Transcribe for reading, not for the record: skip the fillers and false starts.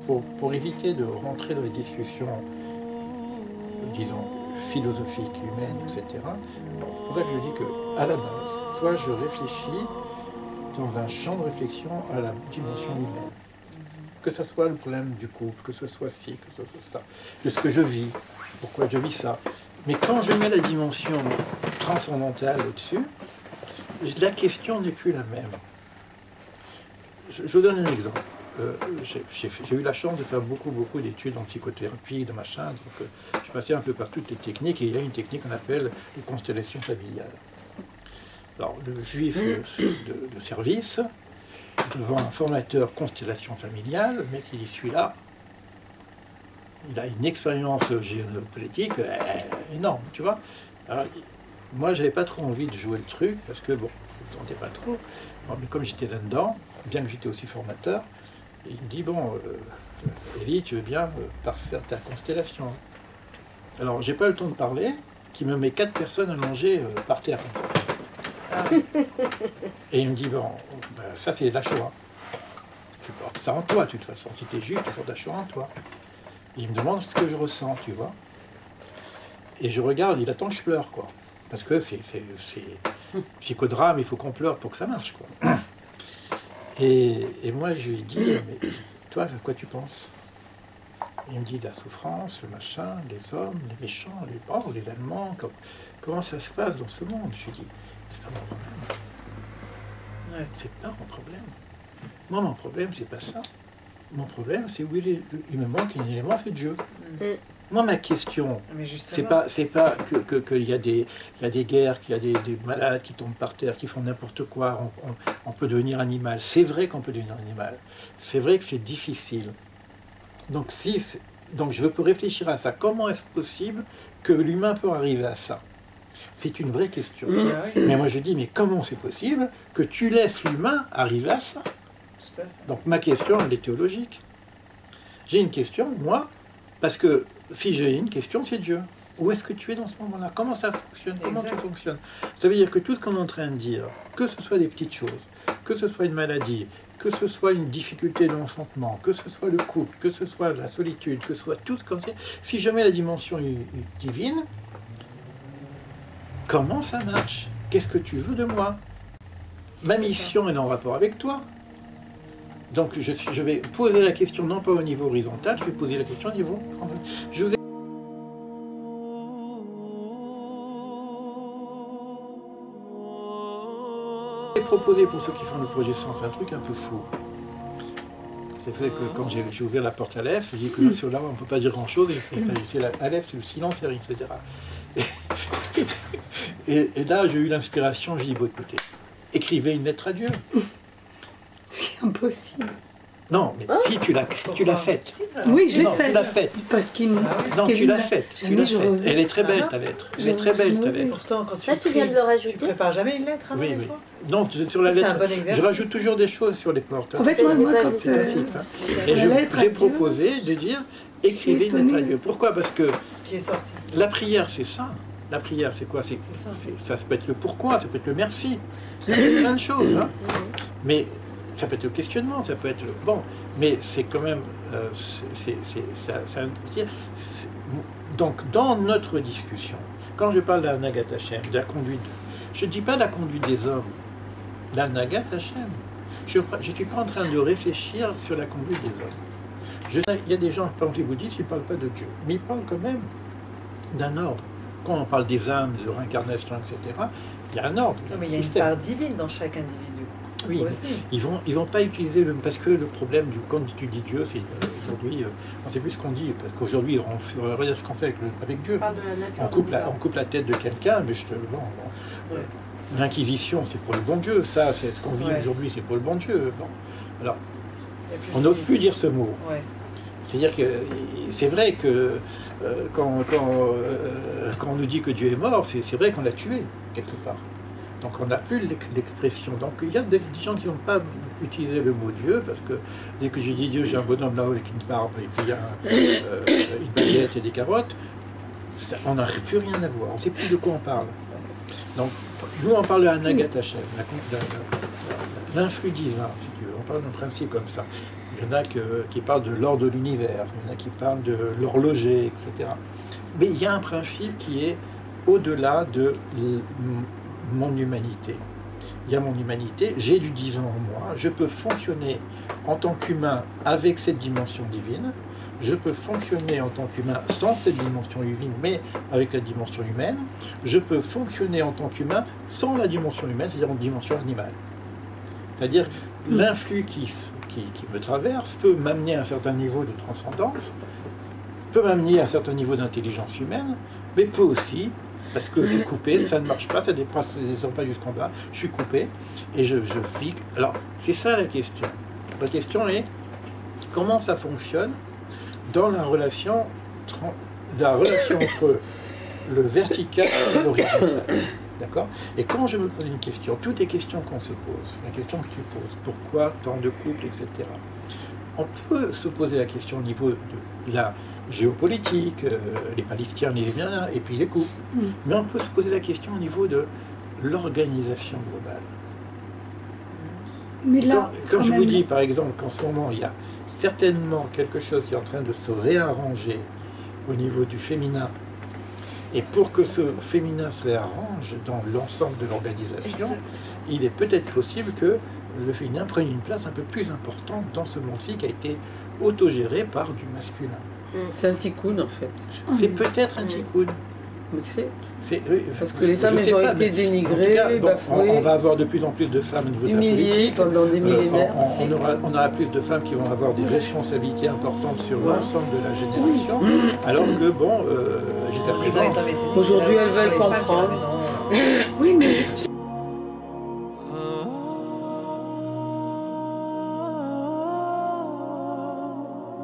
pour éviter de rentrer dans les discussions, disons, philosophiques, humaines, etc., c'est pour ça que je dis qu'à la base, soit je réfléchis dans un champ de réflexion à la dimension humaine, que ce soit le problème du couple, que ce soit ci, que ce soit ça, de ce que je vis, pourquoi je vis ça. Mais quand je mets la dimension transcendantale au-dessus, la question n'est plus la même. Je vous donne un exemple. J'ai eu la chance de faire beaucoup d'études en psychothérapie, de machin, donc je passais un peu par toutes les techniques, et il y a une technique qu'on appelle les constellations familiales. Alors, le juif de service, devant un formateur constellation familiale, le mec il dit celui-là, il a une expérience géopolitique énorme, tu vois. Alors, moi j'avais pas trop envie de jouer le truc, parce que bon, je ne sentais pas trop. Bon, mais comme j'étais là-dedans, bien que j'étais aussi formateur, il me dit, bon, Élie, tu veux bien parfaire ta constellation? Alors, j'ai pas le temps de parler, qui me met 4 personnes allongées par terre, comme ça. Et il me dit, bon, ben, ça c'est la Shoah. Tu portes ça en toi, de toute façon. Si t'es juif, tu portes la Shoah en toi. Et il me demande ce que je ressens, tu vois. Et je regarde, il attend que je pleure, quoi. Parce que c'est psychodrame, il faut qu'on pleure pour que ça marche, quoi. Et moi, je lui dis, mais toi, à quoi tu penses? Il me dit, la souffrance, le machin, les hommes, les méchants, les pauvres, les Allemands, comment ça se passe dans ce monde? Je lui dis, c'est pas mon problème. Ouais. C'est pas mon problème. Moi, mon problème, c'est pas ça. Mon problème, c'est où il me manque un élément, c'est Dieu. Moi, ma question, c'est pas qu'il y a des guerres, qu'il y a des malades qui tombent par terre, qui font n'importe quoi, on peut devenir animal. C'est vrai qu'on peut devenir animal. C'est vrai que c'est difficile. Donc, donc je peux réfléchir à ça. Comment est-ce possible que l'humain peut arriver à ça? C'est une vraie question. Mais moi, je dis, mais comment c'est possible que tu laisses l'humain arriver à ça? Donc, ma question, elle est théologique. J'ai une question, moi, parce que si j'ai une question, c'est Dieu. Où est-ce que tu es dans ce moment-là? Comment ça fonctionne? Comment tu fonctionnes? Ça veut dire que tout ce qu'on est en train de dire, que ce soit des petites choses, que ce soit une maladie, que ce soit une difficulté de l'enfantement, que ce soit le couple, que ce soit la solitude, que ce soit tout ce qu'on sait, si je mets la dimension divine, comment ça marche? Qu'est-ce que tu veux de moi? Ma mission est en rapport avec toi. Donc je vais poser la question non pas au niveau horizontal, je vais poser la question au niveau... Je vous ai proposé pour ceux qui font le projet Sens un truc un peu fou. C'est vrai que quand j'ai ouvert la porte à Aleph, j'ai dit que sur là on ne peut pas dire grand-chose, et c'est Aleph, c'est le silence, etc. Et là j'ai eu l'inspiration, j'ai dit, bon écoutez, écrivez une lettre à Dieu. C'est impossible. Non, mais si tu l'as faite. Oui, je l'ai faite. Tu l'as faite. Parce qu'il non, tu l'as faite. Elle est très belle, ta lettre. Elle est très belle, ta lettre. Pourtant, quand tu viens de le rajouter. Tu prépares jamais une lettre avant oui. Non, sur la lettre. Je rajoute toujours des choses sur les portes. En fait, moi quand et j'ai proposé de dire écrivez une lettre à Dieu. Pourquoi? Parce que la prière, c'est ça. La prière, c'est quoi? Ça peut être le pourquoi, ça peut être le merci. Ça peut être plein de choses. Hein. Mais ça peut être le questionnement, ça peut être... Bon, mais c'est quand même... donc, dans notre discussion, quand je parle d'Anagat Hashem, de la conduite, je ne dis pas la conduite des hommes, l'Anagat Hashem. Je ne suis pas en train de réfléchir sur la conduite des hommes. Il y a des gens, par exemple les bouddhistes, qui ne parlent pas de Dieu, mais ils parlent quand même d'un ordre. Quand on parle des âmes, de réincarnation, etc., il y a un ordre. Non, mais il y a une part divine dans chaque individu. Oui, ils vont pas utiliser parce que le problème quand tu dis Dieu, c'est aujourd'hui, on ne sait plus ce qu'on dit, parce qu'aujourd'hui, on regarde ce qu'on fait avec Dieu. On coupe la tête de quelqu'un, mais l'Inquisition, c'est pour le bon Dieu, ça, c'est ce qu'on vit aujourd'hui, c'est pour le bon Dieu. Bon. Alors, on n'ose plus dire ce mot. Ouais. C'est-à-dire que c'est vrai que quand on nous dit que Dieu est mort, c'est vrai qu'on l'a tué, quelque part. Donc on n'a plus l'expression. Donc il y a des gens qui n'ont pas utilisé le mot Dieu, parce que dès que j'ai dit Dieu, j'ai un bonhomme là avec une barbe et puis une baguette et des carottes, on n'a plus rien à voir, on ne sait plus de quoi on parle. Donc Nous, on parle de la Nagata Hashem, l'influx divin, si tu veux. On parle d'un principe comme ça. Il y en a qui parlent de l'ordre de l'univers, il y en a qui parlent de l'horloger, etc. Mais il y a un principe qui est au-delà de mon humanité. Il y a mon humanité, j'ai du divin en moi, je peux fonctionner en tant qu'humain avec cette dimension divine, je peux fonctionner en tant qu'humain sans cette dimension divine, mais avec la dimension humaine, je peux fonctionner en tant qu'humain sans la dimension humaine, c'est-à-dire en dimension animale. C'est-à-dire l'influx qui me traverse peut m'amener à un certain niveau de transcendance, peut m'amener à un certain niveau d'intelligence humaine, mais peut aussi, parce que je suis coupé, ça ne marche pas, ça ne dépasse pas jusqu'en bas, je suis coupé, et je vis. Alors, c'est ça la question. La question est, comment ça fonctionne dans la relation entre le vertical et l'horizontal. D'accord? Et quand je me pose une question, toutes les questions qu'on se pose, la question que tu poses, pourquoi tant de couples, etc., on peut se poser la question au niveau de la géopolitique, les Palestiniens, les Iraniens, et puis les couples. Mais on peut se poser la question au niveau de l'organisation globale. Mais là, quand je vous dis, par exemple, qu'en ce moment, il y a certainement quelque chose qui est en train de se réarranger au niveau du féminin, et pour que ce féminin se réarrange dans l'ensemble de l'organisation, il est peut-être possible que le féminin prenne une place un peu plus importante dans ce monde-ci qui a été autogéré par du masculin. C'est un tikkun en fait. C'est peut-être un tikkun. Mais c'est... Oui, parce que les femmes, elles ont été dénigrées, bafouées. On va avoir de plus en plus de femmes au niveau de la humiliées politique. pendant des millénaires. On aura plus de femmes qui vont avoir des responsabilités importantes sur l'ensemble de la génération, alors que, bon, j'étais présent. Aujourd'hui, elles veulent comprendre. oui, mais